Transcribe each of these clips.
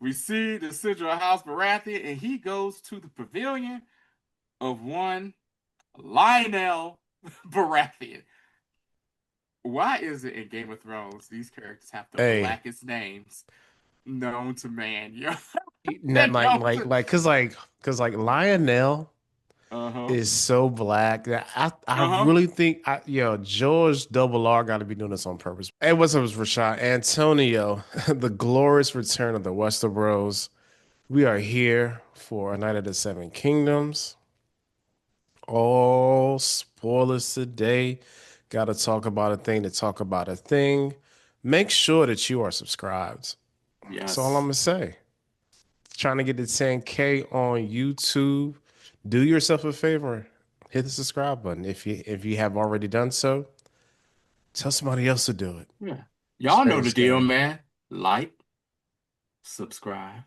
we see the Central House Baratheon, and he goes to the pavilion of one Lionel Baratheon. Why is it in Game of Thrones these characters have the Hey, blackest names known to man? Yo, not they like know like to. like cause Lionel Uh-huh. is so black that I Uh-huh. really think George Double R got to be doing this on purpose. Hey, what's up, Rashad? Antonio, the glorious return of the Westeros. We are here for a night of the Seven Kingdoms. All spoilers today. Got to talk about a thing to talk about a thing. Make sure that you are subscribed. That's all I'm Yes. gonna say. Trying to get to 10K on YouTube. Do yourself a favor. Hit the subscribe button. If you have already done so, tell somebody else to do it. Yeah. Y'all Share know the this deal, game. man. Like, subscribe,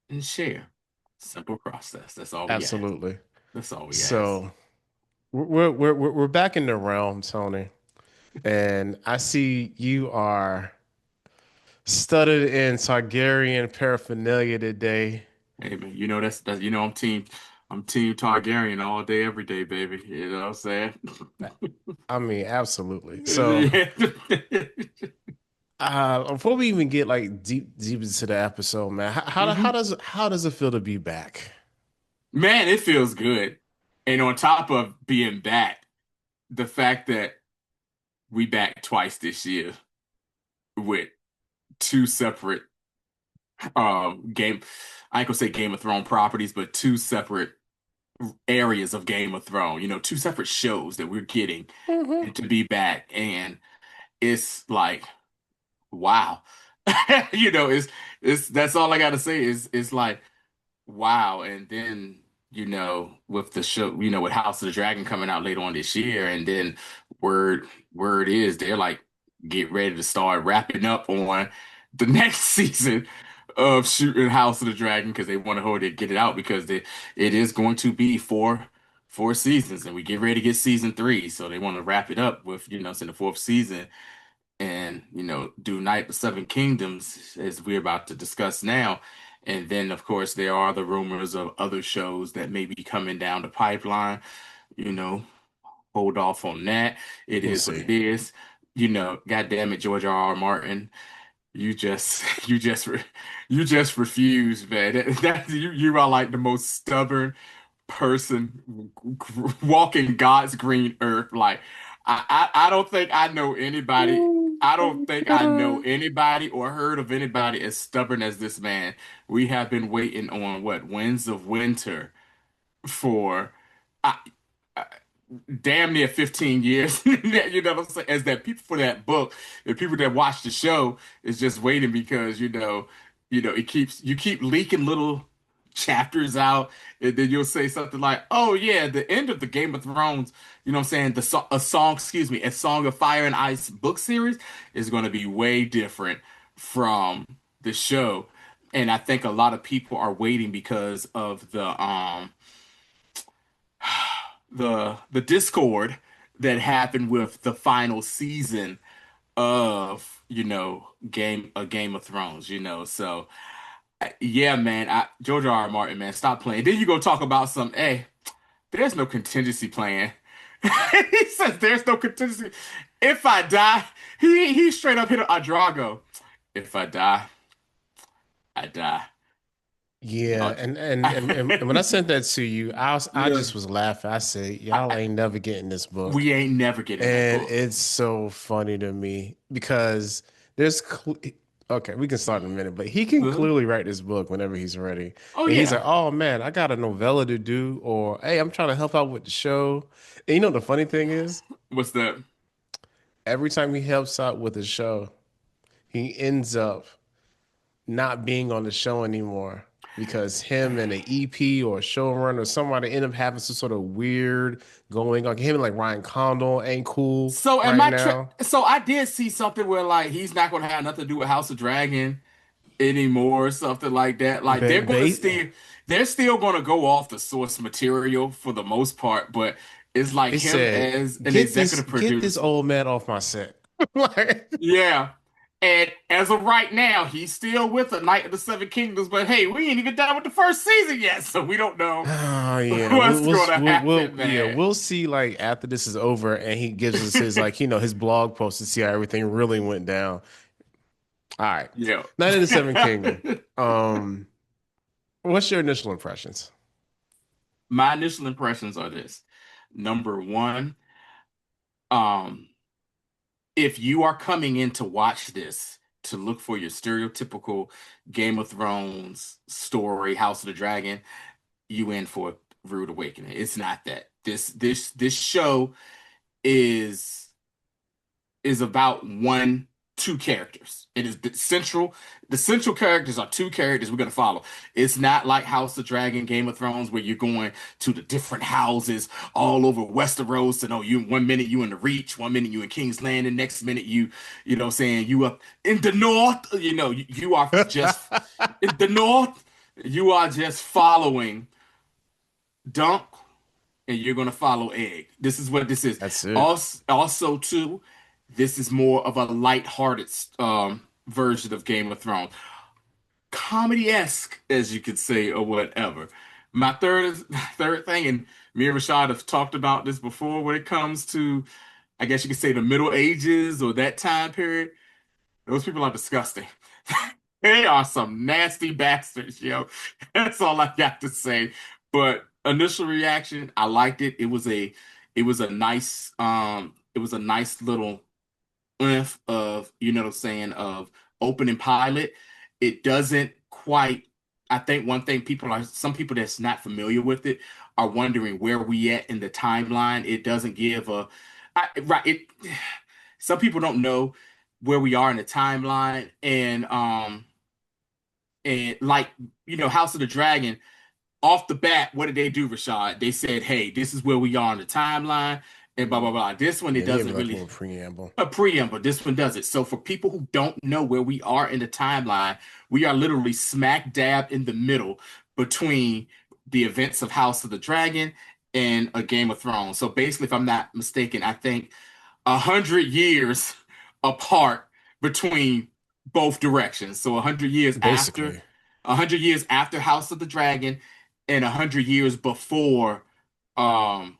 and share. Simple process. That's all we ask. Absolutely. That's all we ask. So we're back in the realm, Tony, and I see you are studded in Targaryen paraphernalia today. Hey man, that's I'm team Targaryen all day, every day, baby. You know what I'm saying? I mean, absolutely. So, Yeah. before we even get like deep into the episode, man, hmm how does it feel to be back? Man, it feels good. And on top of being back, the fact that we back twice this year with two separate game I ain't gonna say Game of Thrones properties, but two separate areas of Game of Thrones, two separate shows that we're getting Hmm. and to be back. And it's like, wow. It's that's all I gotta say is it's like wow. And then, with the show, with House of the Dragon coming out later on this year, and then word word is they're like get ready to start wrapping up on the next season of shooting House of the Dragon because they want to hold it, get it out because it is going to be four seasons, and we get ready to get season three. So they want to wrap it up with, it's in the fourth season and do Night of the Seven Kingdoms as we're about to discuss now. And then of course there are the rumors of other shows that may be coming down the pipeline. You know, hold off on that. It We'll is what see. it is. God damn it, George R. R. Martin. You just you just refuse, man. You are like the most stubborn person walking God's green earth. Like I don't think I know anybody. I don't think I know anybody or heard of anybody as stubborn as this man. We have been waiting on what Winds of Winter for uh, uh, damn near 15 years. You know what I'm saying? As that people for that book, the people that watch the show is just waiting because you keep leaking little chapters out, and then you'll say something like, "Oh yeah, the end of the Game of Thrones." You know what I'm saying? A Song of Fire and Ice book series is going to be way different from the show. And I think a lot of people are waiting because of the discord that happened with the final season of Game of Thrones. So yeah, man, George R. R. Martin, man, stop playing. Then you go talk about some, hey, there's no contingency plan. He says there's no contingency. If I die, he straight up hit a Drago. If I die, I die. Yeah, Y'all, and when I sent that to you, I yeah. just was laughing. I said, I, y'all I, ain't never getting this book. we ain't never getting that And book. it's so funny to me because there's okay, we can start in a minute, but he can Uh-huh. clearly write this book whenever he's ready. Oh And he's yeah. like, "Oh man, I got a novella to do," or "Hey, I'm trying to help out with the show." And you know the funny thing is, What's that? every time he helps out with the show, he ends up not being on the show anymore because him and an EP or a showrunner or somebody end up having some sort of weird going on. Him and like Ryan Condal ain't cool So am right I now. so I did see something where like he's not gonna have nothing to do with House of Dragon anymore or something like that. Like they're still gonna go off the source material for the most part, but it's like They him said, as an executive get this producer. old man off my set." Like, Yeah. And as of right now, he's still with the Knight of the Seven Kingdoms. But hey, we ain't even done with the first season yet, so we don't know Oh yeah, what's going to we'll happen, yeah man. we'll see like after this is over and he gives us his like his blog post to see how everything really went down. All right, Yeah. Night of the Seven Kingdom. Um, what's your initial impressions? My initial impressions are this. Number one, um, if you are coming in to watch this to look for your stereotypical Game of Thrones story, House of the Dragon, you in for a rude awakening. It's not that. This show is about two characters. It is the central characters are two characters we're gonna follow. It's not like House of Dragon, Game of Thrones, where you're going to the different houses all over Westeros to know you 1 minute you in the Reach, 1 minute you in King's Landing, next minute you know what I'm saying, you up in the north, you are just in the north, you are just following Dunk and you're gonna follow Egg. This is what this is. That's it. Also, too, this is more of a light-hearted version of Game of Thrones, comedy-esque, as you could say, or whatever. My third thing, and me and Rashad have talked about this before when it comes to, I guess you could say, the Middle Ages or that time period. Those people are disgusting. They are some nasty bastards, yo. That's all I got to say. But initial reaction, I liked it. It was a nice little oomph of, you know what I'm saying, of opening pilot. It doesn't quite, I think one thing some people that's not familiar with it are wondering where we at in the timeline. It doesn't give right, some people don't know where we are in the timeline and like House of the Dragon off the bat, what did they do, Rashad? They said, hey, this is where we are in the timeline and blah blah blah. This one, it Yeah, he gave doesn't me like a really little preamble. a preamble. This one does it. So for people who don't know where we are in the timeline, we are literally smack dab in the middle between the events of House of the Dragon and a Game of Thrones. So basically, if I'm not mistaken, I think 100 years apart between both directions. So 100 years after, Basically, 100 years after House of the Dragon, and 100 years before um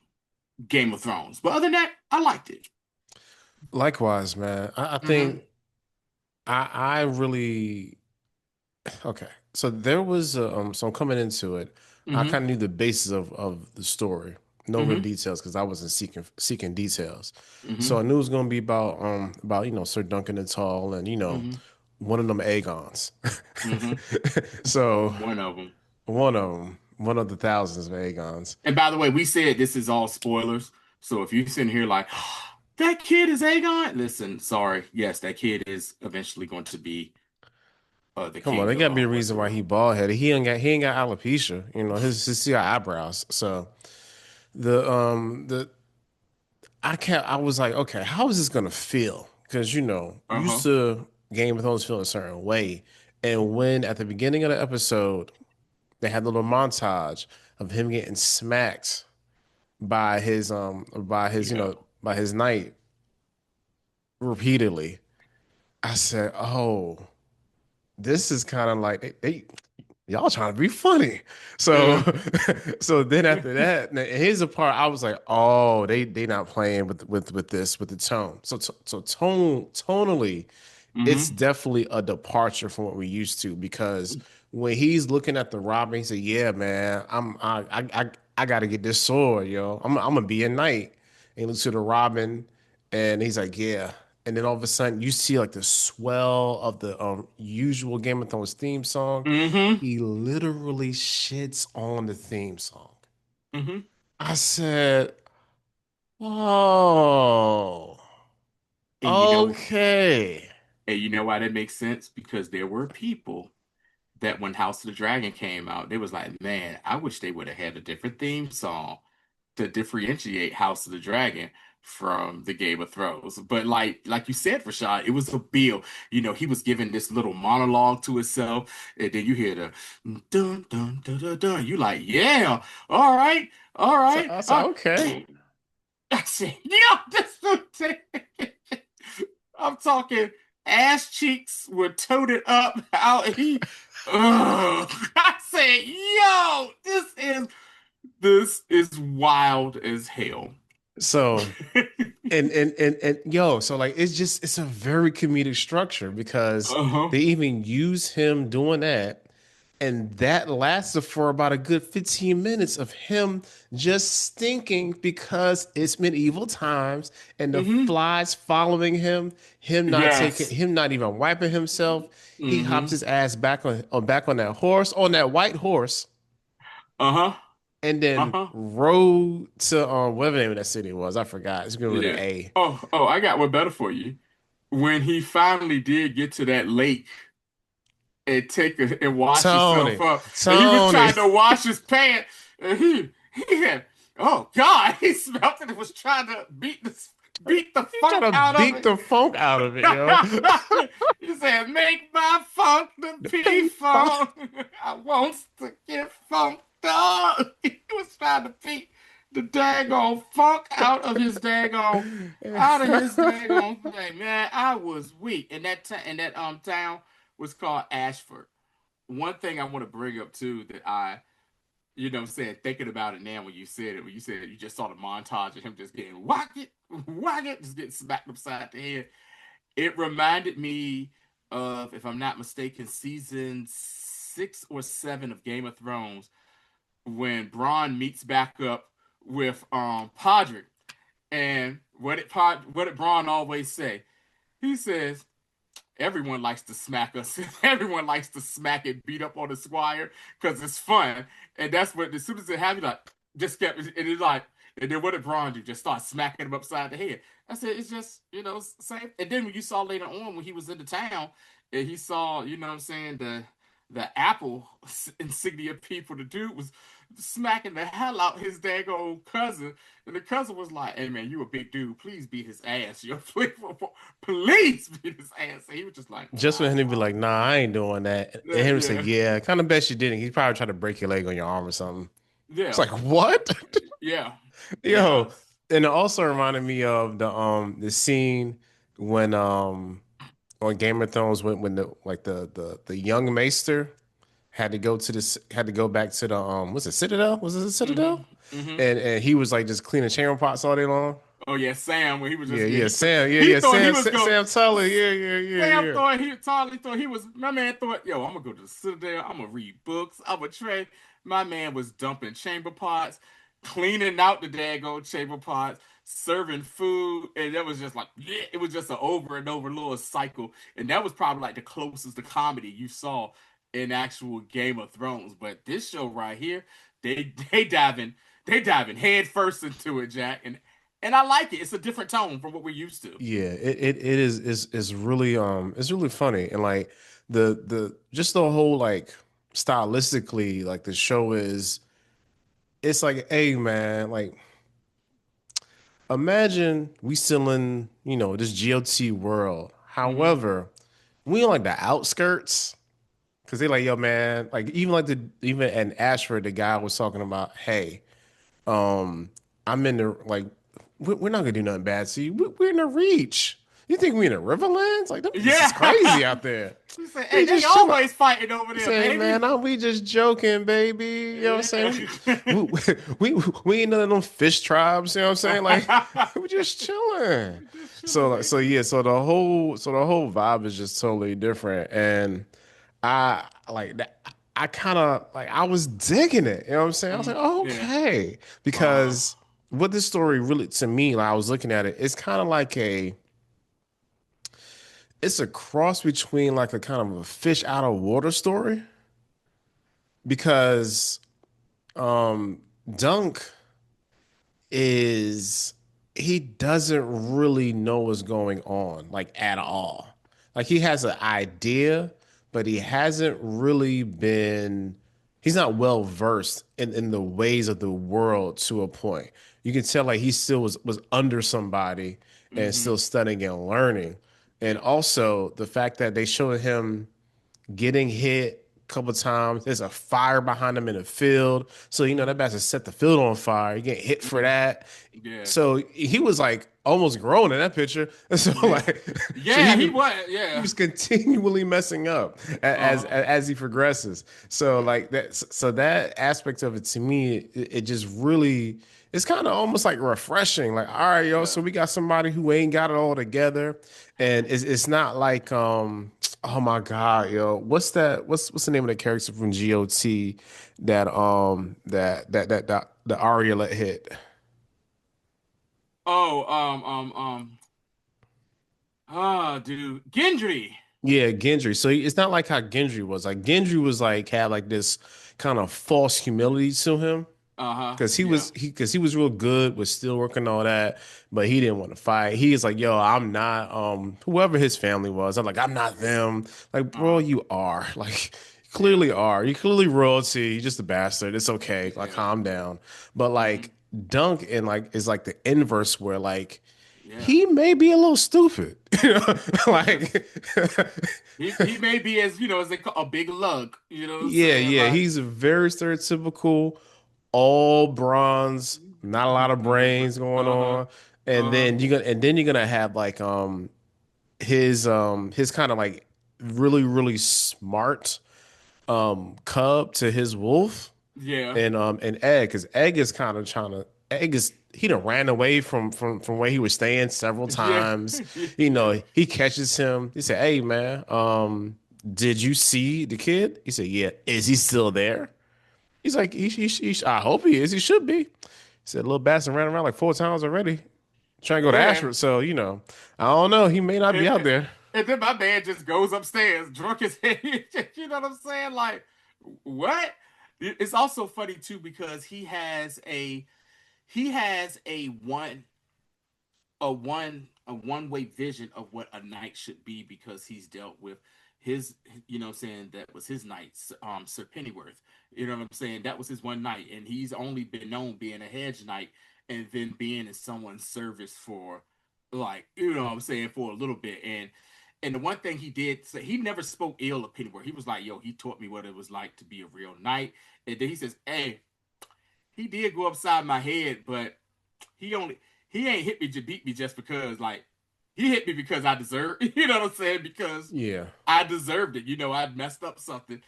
Game of Thrones. But other than that, I liked it. likewise, man. I Hmm. think I really okay. So there was so I'm coming into it. I Hmm. kind of knew the basis of the story. No real Hmm. details because I wasn't seeking details. So I Hmm. knew it was gonna be about Sir Duncan the Tall and Hmm. one of them Aegons. Hmm. So One of them. one of them, one of the thousands of Aegons. And by the way, we said this is all spoilers. So if you're sitting here like, that kid is Aegon, listen, sorry. Yes, that kid is eventually going to be the Come on, king there of gotta be a reason why he Westeros. bald headed. He ain't got alopecia. His he got eyebrows. So the I was like, okay, how is this gonna feel? Because used Uh-huh. to Game of Thrones feel a certain way, and when at the beginning of the episode they had a little montage of him getting smacked Yeah. by his knight repeatedly, I said, oh, this is kind of like y'all trying to be funny. So Yeah. so then after that, now, here's the part I was like, oh, they not playing with this with the tone. So tonally, it's Hmm. definitely a departure from what we're used to because when he's looking at the Robin, he said, "Yeah, man, I got to get this sword, yo. I'm gonna be a knight." And he looks to the Robin, and he's like, "Yeah." And then all of a sudden, you see like the swell of the usual Game of Thrones theme song. Hmm. He literally shits on the theme song. Hmm. I said, "Oh, And okay." you know why that makes sense? Because there were people that when House of the Dragon came out, they was like, man, I wish they would have had a different theme song to differentiate House of the Dragon from the Game of Thrones. But like you said, Rashad, it was a bill. He was giving this little monologue to himself, and then you hear the dun dun dun dun dun. You like, yeah, all right, all So right. I said, "Okay." I said, yeah, this I'm talking. ass cheeks were toted up. How he, ugh. I said, yo, this is wild as hell. So and yo, so like it's a very comedic structure because Uh-huh. they even use him doing that, and that lasted for about a good 15 minutes of him just stinking because it's medieval times and the Hmm. flies following him, Yes. him not even wiping himself. He hops Hmm. his ass back on that horse, on that white horse, Uh-huh. and then Uh-huh. rode to whatever the name of that city was. I forgot. It's going with an Yeah. A. Oh, I got one better for you. When he finally did get to that lake and and wash himself Tony, up, and he was Tony. trying to wash his pants, and he had, oh God, he smelled it and was trying to beat the He funk trying to out of beat it. the funk out of it, yo. He said, "Make my funk the P funk. I wants to get funked up." He was trying to beat the daggone funk out of his daggone thing. Man, I was weak. And that town was called Ashford. One thing I want to bring up too that what I'm saying, thinking about it now when you said it, you just saw the montage of him just getting whack it, just getting smacked upside the head. It reminded me of, if I'm not mistaken, season 6 or 7 of Game of Thrones when Bronn meets back up with Podrick. And what did Bronn always say? He says, everyone likes to smack us. Everyone likes to smack and beat up on the squire because it's fun. And that's what, as soon as it happened, like, just kept, and it's like, and then what did Braun do? Just start smacking him upside the head. I said, it's just, same. And then when you saw later on when he was in the town and he saw, what I'm saying, the Apple insignia people, the dude was smacking the hell out his daggone cousin. And the cousin was like, hey man, you a big dude. Please beat his ass. Yo, please beat his ass. And he was just like, Just for him to be wow. like, nah, I ain't doing that. And him say, Yeah. yeah, kind of best you didn't. He probably tried to break your leg on your arm or something. It's Yeah. like, what? Yeah. Yo. Yes. And it also reminded me of the scene when on Game of Thrones when the like the young maester had to go back to the was it Citadel? Was it the Mm-hmm. Citadel? Mm-hmm. And he was like just cleaning chamber pots all day long. Oh yeah, Sam. When he was Yeah, just, yeah, yeah, Sam. Yeah, he yeah, thought he Sam. was going. Sam Tully. Yeah, yeah, yeah, Sam yeah. thought he Tolly thought he was. My man thought, yo, I'm gonna go to the Citadel. I'm gonna read books. I'm gonna trade. My man was dumping chamber pots, cleaning out the daggone chamber pots, serving food, and that was just like, yeah, it was just an over and over little cycle. And that was probably like the closest to comedy you saw in actual Game of Thrones. But this show right here, they diving head first into it, Jack, and I like it. It's a different tone from what we're used to. Yeah, it is really it's really funny and like the just the whole like stylistically like the show is it's like hey man like imagine we still in this GOT world. Mm-hmm. However, we in like the outskirts because they like yo man like even like the even in Ashford the guy was talking about hey I'm in the like we're not gonna do nothing bad to you. We're in the reach. You think we in the Riverlands? Like this is crazy Yeah. out there. He said, hey, We they just chill. always fighting over there, Say, man, baby. aren't we just joking, baby? You know what I'm saying? Yeah. We ain't none of them fish tribes. You know what I'm saying? Like we just chilling. Just chilling, So baby. yeah. So the whole vibe is just totally different, and I like that. I kind of like I was digging it. You know what I'm saying? I was like, oh, Yeah. okay, Uh, because what this story really to me, like I was looking at it, it's kind of like it's a cross between like a kind of a fish out of water story because Dunk is he doesn't really know what's going on like at all. Like he has an idea, but he hasn't really been he's not well versed in the ways of the world to a point. You can tell like he still was under somebody and still mm-hmm. studying and learning. And also the fact that they showed him getting hit a couple times. There's a fire behind him in the field. So, that bastard set the field on fire. You get hit for Mm-hmm. that. Yeah. So he was like almost grown in that picture. So Yeah. like, so Yeah, he was. he Yeah. was continually messing up Uh-huh. as he progresses. So Yeah. like that, so that aspect of it to me, it just really, it's kind of almost like refreshing. Like, all right, yo, Yeah. so we got somebody who ain't got it all together, and it's not like oh my God, yo, what's the name of the character from GOT that the Aria let hit? Oh, dude, Gendry. Yeah, Gendry. So it's not like how Gendry was. Like Gendry was like had like this kind of false humility to him Uh-huh. because Yeah. he was real good, was still working all that, but he didn't want to fight. He's like, yo, I'm not whoever his family was. I'm like, I'm not them. Like, bro, Uh-huh. you are. Like, you Yeah. clearly are. You clearly royalty. You're just a bastard. It's okay. Like, Yeah. calm down. But Hmm. like Dunk and like is like the inverse where like Yeah. he may be a little stupid. You know, Yeah. like He may be as as they call a big lug. You know what I'm yeah, saying? yeah, Like, he's a very stereotypical, all bronze, not a lot of brains going uh-huh. on, and Uh-huh. then you're gonna have like his kind of like really smart cub to his wolf Yeah. and Egg, because Egg is kind of trying to Egg is he done ran away from where he was staying several Yeah. times. You Yeah. know, he catches him. He said, "Hey man, did you see the kid?" He said, "Yeah." Is he still there? He's like, I hope he is. He should be. He said, little bastard ran around like 4 times already trying to go to Yeah. Ashford. So, I don't know. He may not be And, out there. and then my man just goes upstairs, drunk as hell. You know what I'm saying? Like, what? It's also funny too because he has a one way vision of what a knight should be because he's dealt with his what I'm saying, that was his knight, Sir Pennyworth. You know what I'm saying? That was his one knight, and he's only been known being a hedge knight and then being in someone's service for, like, what I'm saying, for a little bit. And the one thing he did say, he never spoke ill of Pennyworth. He was like, yo, he taught me what it was like to be a real knight. And then he says, hey, he did go upside my head, but he only he ain't hit me to beat me just because, like, he hit me because I deserved you know what I'm saying, because Yeah. I deserved it. I'd messed up something,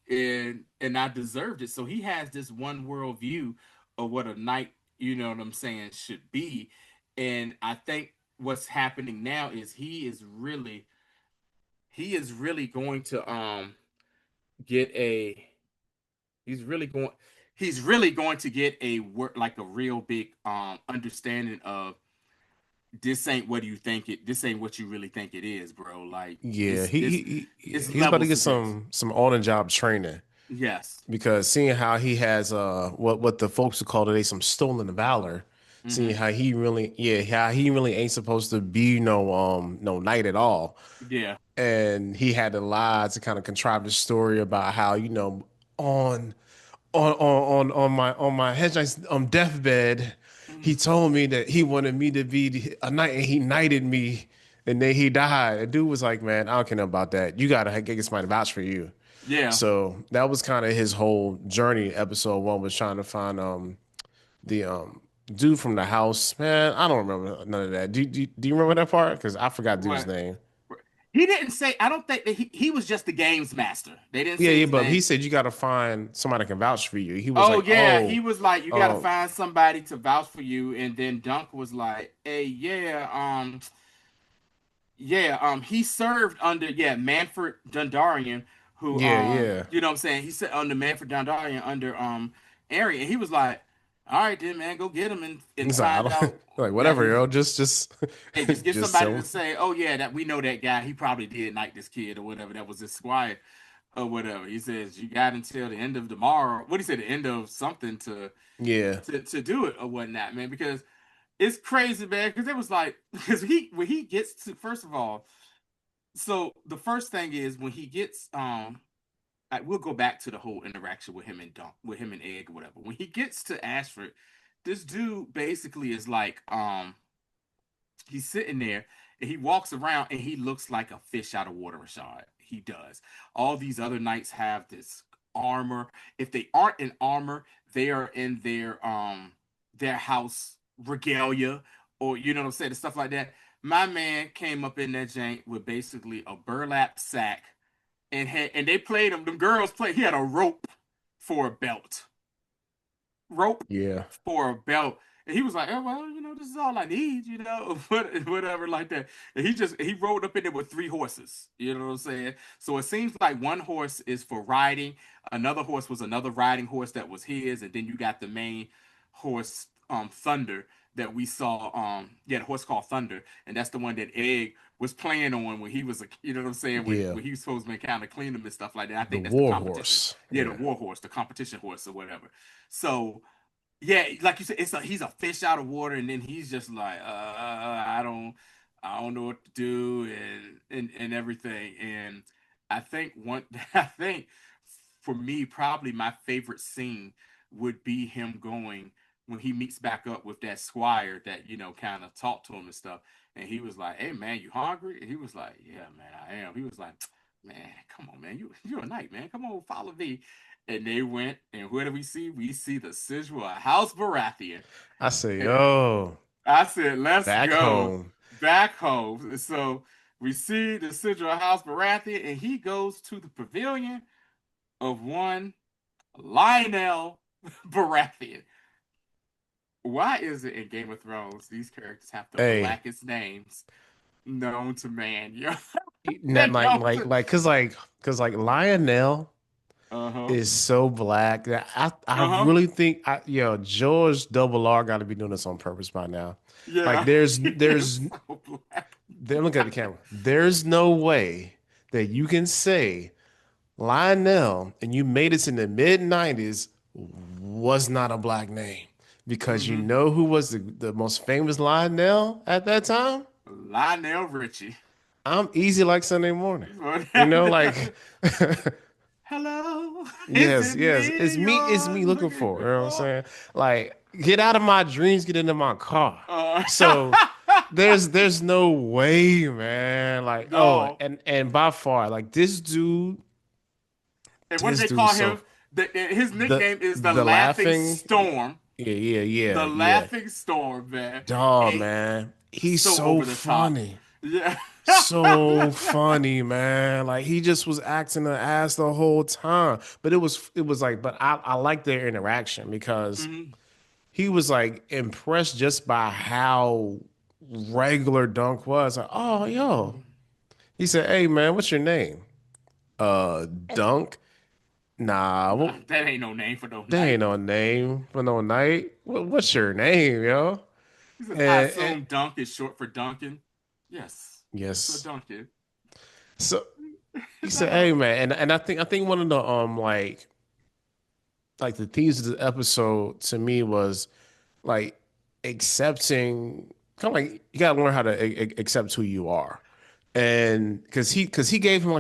and I deserved it. So he has this one world view of what a knight, what I'm saying, should be. And I think what's happening now is he is really going to get a he's really going he's really going to get a work, like a real big understanding of, this ain't what you think it this ain't what you really think it is, bro. Like, Yeah. it's it's Yeah. it's He's about to levels get to this. some on the job training Yes. because seeing how he has what the folks would call today some stolen valor, seeing Hmm. how he really how he really ain't supposed to be no knight at all. Yeah. And he had to lie to kind of contrive the story about how on on my Hedge Knight's deathbed, he told me that he wanted me to be a knight, and he knighted me, and then he died. The dude was like, "Man, I don't care nothing about that. You gotta get somebody to vouch for you." Yeah. So that was kind of his whole journey. Episode one was trying to find the dude from the house. Man, I don't remember none of that. Do you remember that part? Because I forgot dude's What? name. He didn't say. I don't think that he was just the games master. They didn't Yeah, say yeah, his but he name. said you got to find somebody that can vouch for you. He was Oh like, yeah, he "Oh, was like, you got to um, find somebody to vouch for you. And then Dunk was like, hey, yeah, yeah, he served under, Manfred Dundarian, who, yeah, yeah." what I'm saying, he said under Manfred Dundarian under Arian, and he was like, all right then, man, go get him and He's like, I find don't out like that whatever, he's, yo. Just hey, just get just somebody tell to him. say, oh yeah, that we know that guy, he probably did knight this kid or whatever, that was his squire or whatever. He says you got until the end of tomorrow. What do you say, the end of something to Yeah, to do it or whatnot, man, because it's crazy, man, because it was like, because he when he gets to, first of all, so the first thing is when he gets we'll go back to the whole interaction with him and with him and Egg or whatever. When he gets to Ashford, this dude basically is like, he's sitting there and he walks around and he looks like a fish out of water, Rashad. He does. All these other knights have this armor. If they aren't in armor, they are in their house regalia or you know what I'm saying, and stuff like that. My man came up in that jank with basically a burlap sack and they played him. Them girls played. He had a rope for a belt, rope Yeah. for a belt. And he was like, oh, well, this is all I need, whatever like that. And he rode up in there with three horses. You know what I'm saying? So it seems like one horse is for riding, another horse was another riding horse that was his, and then you got the main horse, Thunder, that we saw. The horse called Thunder, and that's the one that Egg was playing on when he was you know what I'm saying, Yeah. when he was supposed to kind of clean them and stuff like that. I The think that's the war competition. horse. Yeah, the Yeah. war horse, the competition horse or whatever. So yeah, like you said, he's a fish out of water, and then he's just like, I don't know what to do, and everything. And I think I think for me, probably my favorite scene would be him going when he meets back up with that squire that kind of talked to him and stuff. And he was like, "Hey man, you hungry?" And he was like, "Yeah man, I am." He was like, "Man, come on man, you're a knight, man. Come on, follow me." And they went, and where do we see? We see the sigil of House Baratheon. I say, And oh, I said, let's back go home. back home. And so we see the sigil of House Baratheon, and he goes to the pavilion of one Lionel Baratheon. Why is it in Game of Thrones these characters have the Hey, blackest names known to man? Yo, not they like don't. like like cause Lionel Uh huh. is so black that I Uh huh. really think George Double R got to be doing this on purpose by now. Like Yeah. there's It's so black. then look at the camera. There's no way that you can say Lionel and you made it in the mid 90s was not a black name because you Mm-hmm. know who was the most famous Lionel at that time? Lionel Richie. I'm easy like Sunday morning. What You know, happened? like Hello, is yes, it yes. It's me me you're looking looking for. You know what I'm for? saying? Like, get out of my dreams, get into my car. Uh, So there's no way, man. Like, oh, no. and by far, like And what do this they dude is call so him? His nickname is the the Laughing laughing, Storm. yeah, yeah, yeah, The yeah. Laughing Storm, man. Dog, And man. He's so so over the top. funny. Yeah. So funny, man. Like he just was acting an ass the whole time. But it was like, but I like their interaction because Mhm. he was like impressed just by how regular Dunk was. Like, oh, yo. Mhm. He said, hey man, what's your name? Dunk? Nah, Nah, well, that ain't no name for no there ain't night. no name for no night. What's your name, yo? He says, I And assume Dunk is short for Duncan. Yes. For yes. Duncan. So he said, hey No. man, and I think one of the like the themes of the episode to me was like accepting kind of like you gotta learn how to accept who you are. And because he gave him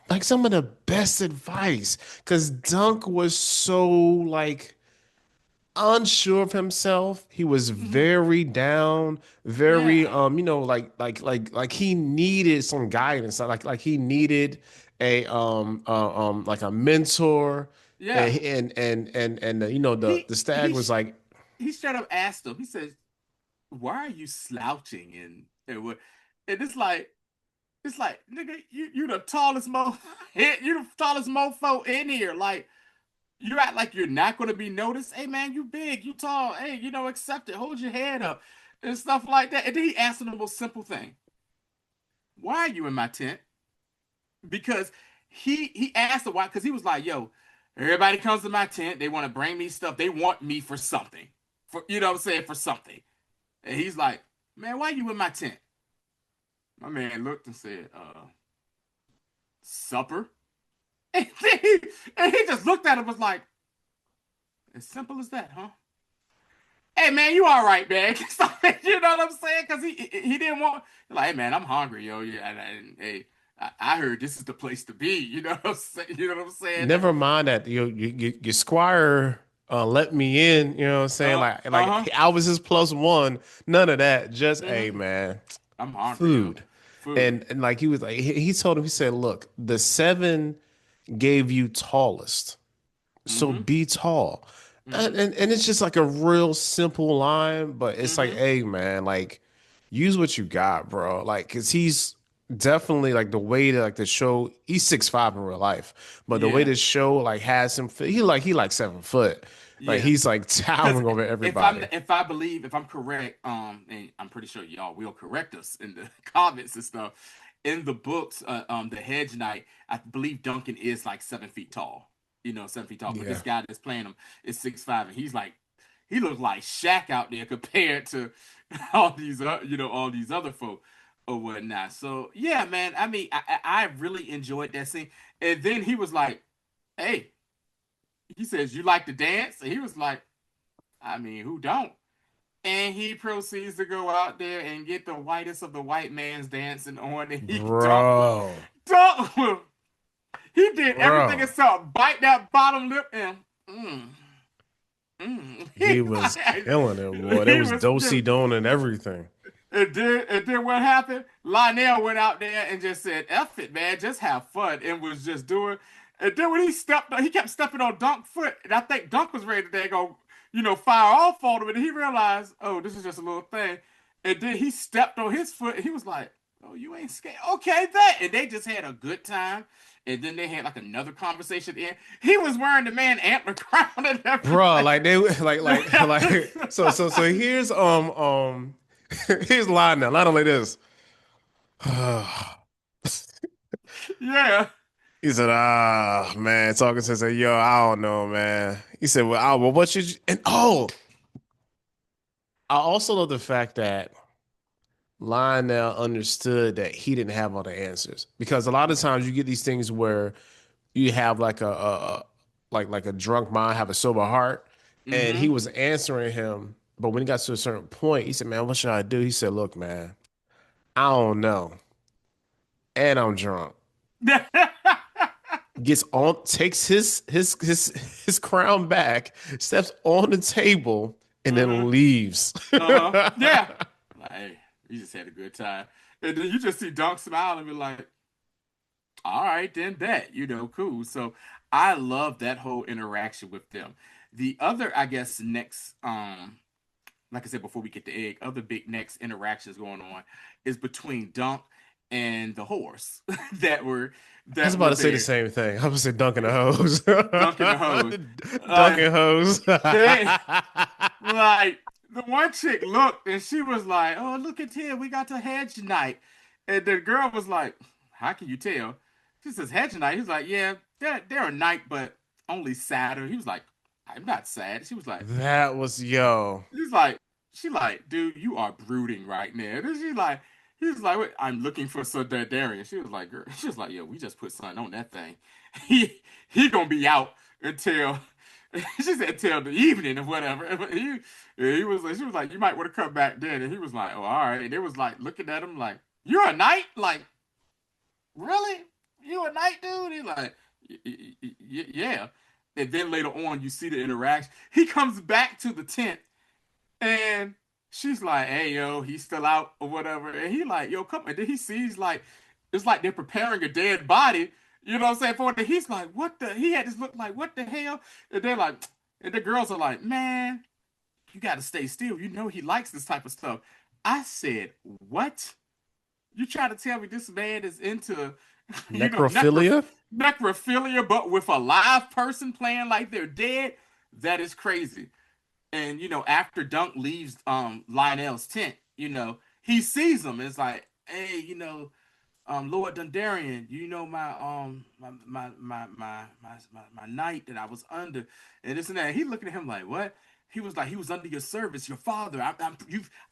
like some of the best advice because Dunk was so like unsure of himself. He was Mhm. very down, very Yeah. like he needed some guidance. Like he needed a like a mentor. Yeah. The stag He was like, he straight up asked him. He says, "Why are you slouching?" And it's like nigga, you the tallest mo you the tallest mofo in here. Like you act like you're not gonna be noticed. Hey man, you big, you tall. Hey, accept it. Hold your head up and stuff like that. And then he asked him the most simple thing: Why are you in my tent? Because he asked the why because he was like, "Yo, everybody comes to my tent. They want to bring me stuff. They want me for something. For what I'm saying, for something." And he's like, "Man, why you in my tent?" My man looked and said, supper. And he just looked at him and was like, as simple as that, huh? Hey man, you all right, man? You know what I'm saying? Because he didn't want like, hey man, I'm hungry, yo. Yeah, hey, I heard this is the place to be. You know what I'm saying? You know what I'm saying? never mind that your squire let me in, you know what I'm saying? Like Uh-huh. I was his plus one, none of that. Just hey Mm-hmm. man, I'm hungry, yo. food. Food. And like he was like he told him, he said, look, the seven gave you tallest. So Mm-hmm. be tall. Mm-hmm. and it's just like a real simple line, but it's like, Mm-hmm. hey man, like use what you got, bro. Like, cause he's definitely like the way that like the show, he's 6'5" in real life, but the way Yeah. the show like has him, he like 7 foot, like Yeah. he's like Because towering over if I'm everybody. if I believe if I'm correct, and I'm pretty sure y'all will correct us in the comments and stuff. In the books, the Hedge Knight, I believe Duncan is like 7 feet tall. 7 feet tall. But this Yeah, guy that's playing him is 6'5", and he looks like Shaq out there compared to all these other folk or whatnot. So yeah, man. I mean, I really enjoyed that scene. And then he was like, "Hey," he says, "You like to dance?" And he was like, I mean, who don't? And he proceeds to go out there and get the whitest of the white man's dancing on, and he bro, dunk with. He did everything bro, except bite that bottom lip and he was killing it, boy. There he was was do don and everything. and then what happened? Lionel went out there and just said, "F it, man, just have fun," and was just doing. And then when he kept stepping on Dunk's foot, and I think Dunk was ready to go, fire off on him, and he realized, oh, this is just a little thing. And then he stepped on his foot, and he was like, "Oh, you ain't scared? Okay, that." And they just had a good time. And then they had like another conversation. In he was wearing the man antler crown and Bro, everything. like they like so here's here's Lionel. Not only this. Yeah. He said, ah man, talking to say, yo, I don't know, man. He said, well, what should you and I also love the fact that Lionel understood that he didn't have all the answers. Because a lot of times you get these things where you have like like a drunk mind have a sober heart, and he Mm-hmm. was answering him, but when he got to a certain point he said, man, what should I do? He said, look, man, I don't know, and I'm drunk. Gets on, takes his crown back, steps on the table, and Mm-hmm. then leaves. Uh-huh. Yeah. Like, hey, you just had a good time. And then you just see Dunk smile and be like, all right, then bet, cool. So I love that whole interaction with them. The other, I guess, next, like I said before we get to Egg, other big next interactions going on is between Dunk and the horse that were I was that about were to say the there. same thing. I was going to say Dunkin' the hose. Dunking the hose. Uh, Dunkin' hose. they like the one chick looked and she was like, "Oh, look at here, we got the Hedge Knight," and the girl was like, "How can you tell?" She says, "Hedge Knight." He's like, "Yeah, they're a knight, but only sadder." He was like, "I'm not sad." She was like, That was yo. He's like, she like, "Dude, you are brooding right now." And he's like, "Wait, I'm looking for Darian." She was like, "Girl," she was like, "Yo, we just put something on that thing. He gonna be out until," she said, "till the evening or whatever." But she was like, "You might want to come back then." And he was like, "Oh, all right." And it was like looking at him like, "You're a knight? Like, really? You a knight, dude?" He's like, "Yeah." And then later on, you see the interaction. He comes back to the tent and she's like, "Hey, yo, he's still out or whatever." And he like, "Yo, come." And then he sees like, it's like they're preparing a dead body. You know what I'm saying? For it. He's like, "What the?" He had this look like, "What the hell?" And they're like, and the girls are like, "Man, you got to stay still. You know he likes this type of stuff." I said, "What? You try to tell me this man is into, you know, Necrophilia? necrophilia, but with a live person playing like they're dead? That is crazy." And after Dunk leaves Lionel's tent, he sees him. It's like, "Hey, Lord Dundarian, my night that I was under, and this and that." He looking at him like, "What?" He was like, "He was under your service, your father.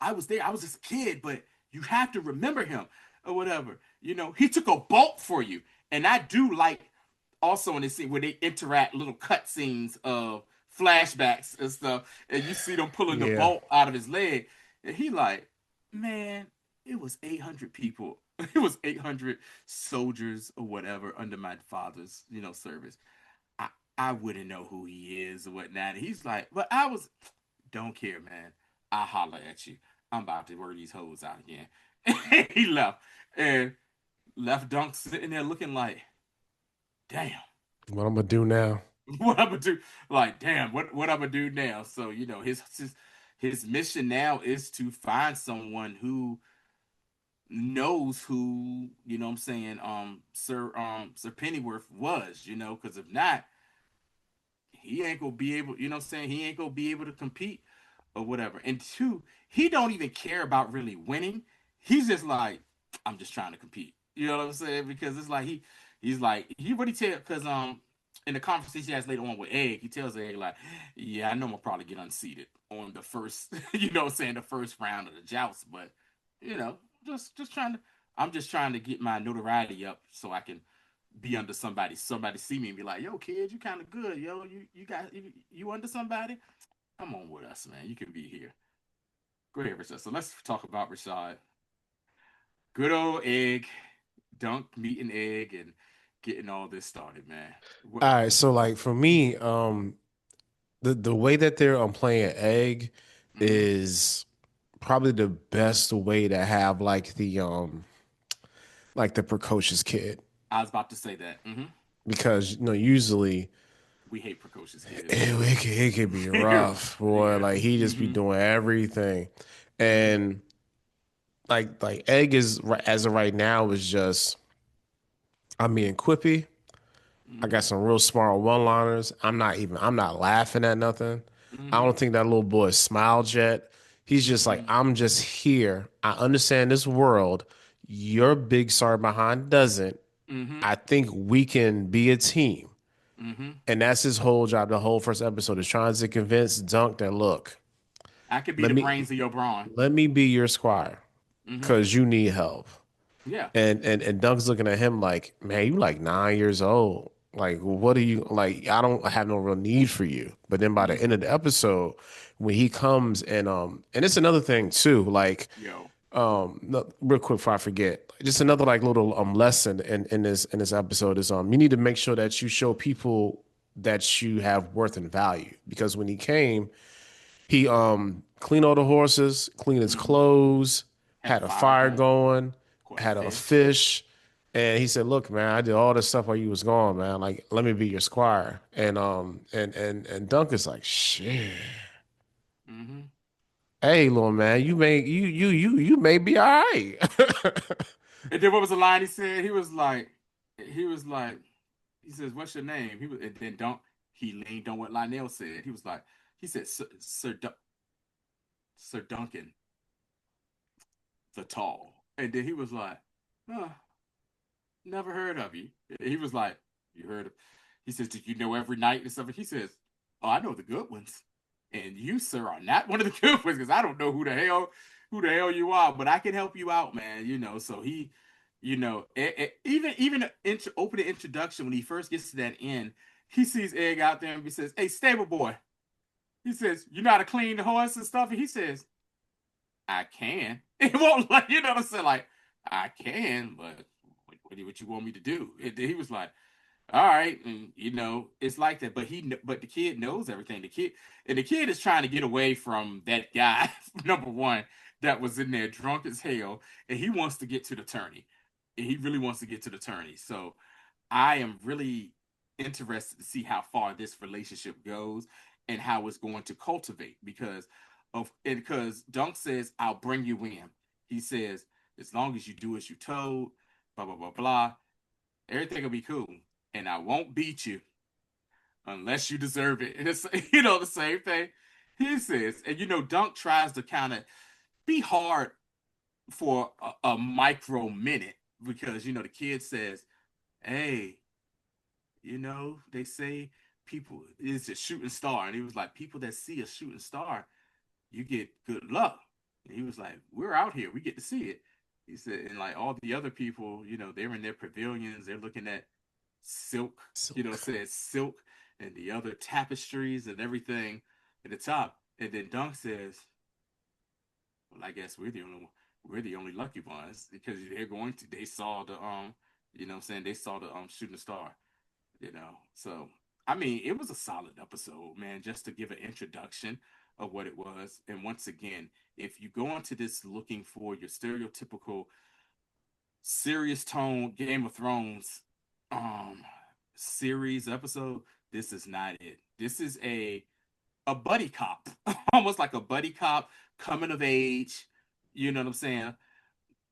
I was there. I was just a kid, but you have to remember him or whatever. He took a bolt for you." And I do like also in this scene where they interact, little cut scenes of flashbacks and stuff, and you see them pulling the Yeah. bolt out of his leg, and he like, "Man, it was 800 people. It was 800 soldiers or whatever under my father's, service. I I wouldn't know who he is or whatnot." And he's like, "But I was, don't care, man. I holler at you. I'm about to wear these hoes out again." He left and left Dunk sitting there looking like, "Damn." What I'm gonna do now? what I'm gonna do? Like, damn, what I'm gonna do now? So, his mission now is to find someone who knows who, what I'm saying, Sir Pennyworth was, because if not, he ain't gonna be able, what I'm saying, he ain't gonna be able to compete or whatever. And two, he don't even care about really winning. He's just like, I'm just trying to compete. You know what I'm saying? Because it's like he's like he what he tell because in the conversation he has later on with Egg, he tells Egg like, yeah, I know I'm gonna probably get unseated on the first, what I'm saying, the first round of the joust, but you know, just trying to I'm just trying to get my notoriety up so I can be under somebody see me and be like, yo, kid, you kind of good, yo, you under somebody, come on with us, man, you can be here. Go ahead, Rashad. So let's talk about Rashad. Good old Egg, Dunk meeting Egg and getting all this started, man. What? All right, so like for me, the way that they're playing Egg Mm-hmm. is probably the best way to have like the precocious kid I was about to say that. Mm-hmm. because usually We hate precocious kids. it could be rough, boy. Yeah. Like he just be Mm-hmm. doing everything, Mm-hmm. and like Egg is as of right now is just I'm being quippy. I Mm-hmm. got some real smart one-liners. I'm not laughing at nothing. I Mm-hmm. don't think that little boy smiled yet. He's just like, Mm-mm. I'm just here. I understand this world. Your big sorry behind doesn't. Mm-hmm. I think we can be a team. Mm-hmm. And that's his whole job. The whole first episode is trying to convince Dunk that look, I could be let the me brains of your brawn. let me be your squire Mm-hmm. because you need help. Yeah. And Dunk's looking at him like, man, you like 9 years old. Like, what are you like? I don't have no real need for you. But then by the end Mm-hmm. of the episode, when he comes and it's another thing too, like Yo. no, real quick before I forget, just another like little lesson in this episode is you need to make sure that you show people that you have worth and value because when he came, he cleaned all the horses, cleaned his Mm-hmm. clothes, Had a had a fire fire going. going, Caught a had a fish. fish, and he said, "Look, man, I did all this stuff while you was gone, man. Like, let me be your squire." And Duncan's like, "Shit, Mm-hmm. hey, little man, you may be all right." And then what was the line he said? He was like, he says, "What's your name?" And then don't he leaned on what Lionel said. He said, Sir Duncan the Tall, and then he was like, "Huh, never heard of you." He was like, "You heard of?" He says, "Did you know every night and stuff?" He says, "Oh, I know the good ones, and you, sir, are not one of the good ones because I don't know who the hell you are, but I can help you out, man." So he, even opening introduction when he first gets to that end, he sees Egg out there and he says, "Hey, stable boy," he says, "You know how to clean the horse and stuff," and he says, "I can." It won't like what I'm saying, like I can, but what you want me to do? And he was like, all right, and it's like that. But the kid knows everything. The kid is trying to get away from that guy, number one, that was in there drunk as hell, and he wants to get to the tourney. And he really wants to get to the tourney. So I am really interested to see how far this relationship goes and how it's going to cultivate because Dunk says, "I'll bring you in." He says, "As long as you do as you told, blah blah blah blah, everything will be cool, and I won't beat you unless you deserve it." And it's the same thing he says. And Dunk tries to kind of be hard for a micro minute because the kid says, "Hey, they say people is a shooting star," and he was like, "People that see a shooting star, you get good luck." And he was like, "We're out here, we get to see it." He said, and like all the other people, they're in their pavilions, they're looking at silk, Silk. says silk and the other tapestries and everything at the top. And then Dunk says, "Well, I guess we're the only lucky ones because they saw the what I'm saying, they saw the shooting star, So I mean, it was a solid episode, man, just to give an introduction of what it was. And once again, if you go into this looking for your stereotypical serious tone Game of Thrones um series episode, this is not it. This is a buddy cop, almost like a buddy cop coming of age. You know what I'm saying?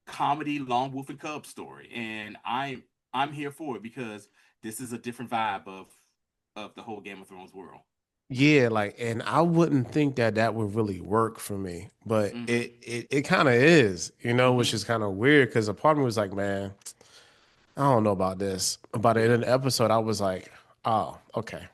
Comedy, Lone Wolf and Cub story, and I'm here for it because this is a different vibe of the whole Game of Thrones world. Yeah, like, and I wouldn't think that that would really work for me, but Mm-hmm. it kind of is, which Mm-hmm. is kind of weird because a part of me was like, man, I don't know about this. By the end Yeah. of the episode, I was like, oh, okay,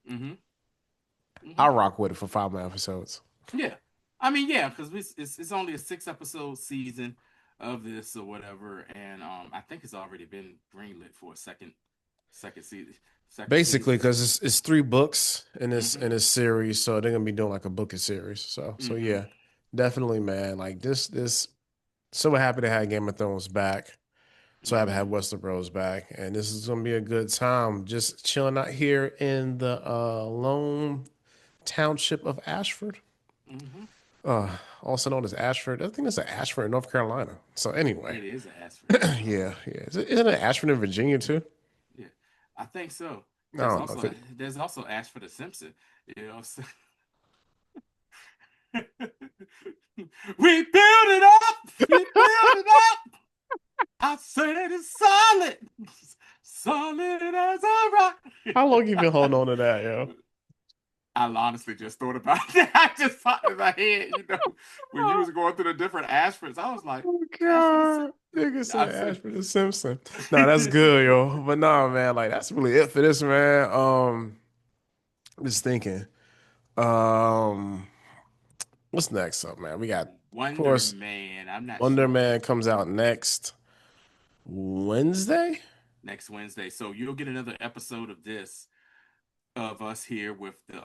Mm-hmm. Mm-hmm. I'll rock with it for 5 more episodes. Yeah. I mean, yeah, because it's only a 6 episode season of this or whatever, and I think it's already been greenlit for a second season second Basically, season. because it's 3 books in Mm-hmm. this series, so they're gonna be doing like a book series. So Mm-hmm. yeah, definitely, man. Like this, so happy to have Game of Thrones back. So happy to have Mm-hmm. Westeros back, and this is gonna be a good time. Just chilling out here in the lone township of Ashford, Mm-hmm. uh, also known as Ashford. I think it's Ashford, North Carolina. So anyway, It is an Ashford, North yeah, Carolina. yeah. Isn't it Ashford in Virginia too? Yeah, I think so. I don't know. There's also Ashford the Simpson. You know, so we build it up, we build it up. I said it's solid, solid as a rock. How long you been holding on to that, yo? I honestly just thought about that. I just popped in my head, when you was going through the different Ashfords. I was like, Oh Ashford the God, nigga I said said, Ashford the Simpson. No, that's good, yo. But no, man, like that's really it for this, man. Just thinking. Um, what's next up, man? We got, of Wonder course, Man. I'm not Wonder sure Man comes out next Wednesday, next Wednesday. So you'll get another episode of this of us here with the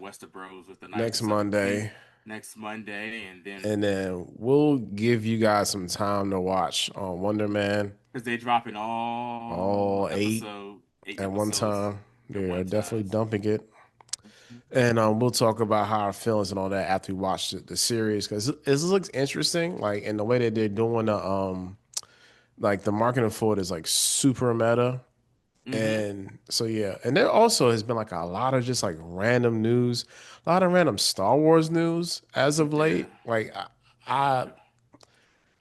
Wester Bros with the Knights next of Serpentine Monday, next Monday, and then and then we'll give you guys some time to watch Wonder Man because they're dropping all eight at one episodes time. at They're one time. definitely dumping it. Mhm. And we'll talk about how our feelings and all that after we watch the series because it looks interesting. Like in the way that they're doing the like the marketing for it is like super meta. Mhm. And so yeah, and there also has been like a lot of just like random news, a lot of random Star Wars news as of Yeah. late. Like I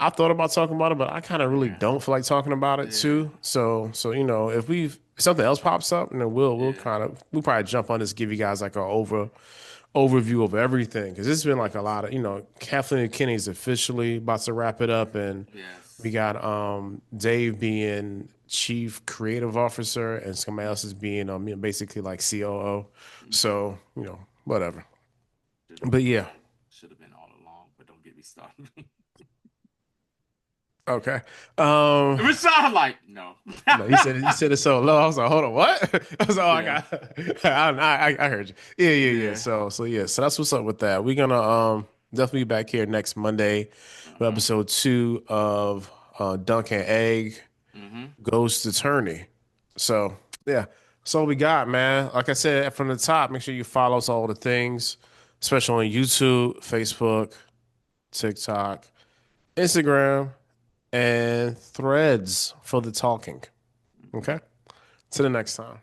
thought about talking about it, but I kind of really Yeah. don't feel like talking about it Yeah. too. So if if something else pops up, and then we'll Yeah. kind of we'll probably jump on this, give you guys like a overview of everything because it's been like a Yes. lot of Kathleen and Kenny's officially about to wrap it up, and we Yes. got Dave being chief creative officer and somebody else is being basically like COO. Mhm. So whatever. Should But have yeah, been should have been all along, but don't get me started. okay. It Um, was sound like no. no, he said it so low. I was like, hold on, what? I was like, oh, I Yeah. got, I heard you. Yeah. Yeah. So that's what's up with that. We're gonna definitely be back here next Monday for Uh-huh. episode 2 of Duncan Egg Mhm. Ghost Attorney. So yeah, that's all we got, man. Like I said from the top, make sure you follow us all the things, especially on YouTube, Facebook, TikTok, Instagram, and Threads for the talking. Mhm. Okay. To the next time.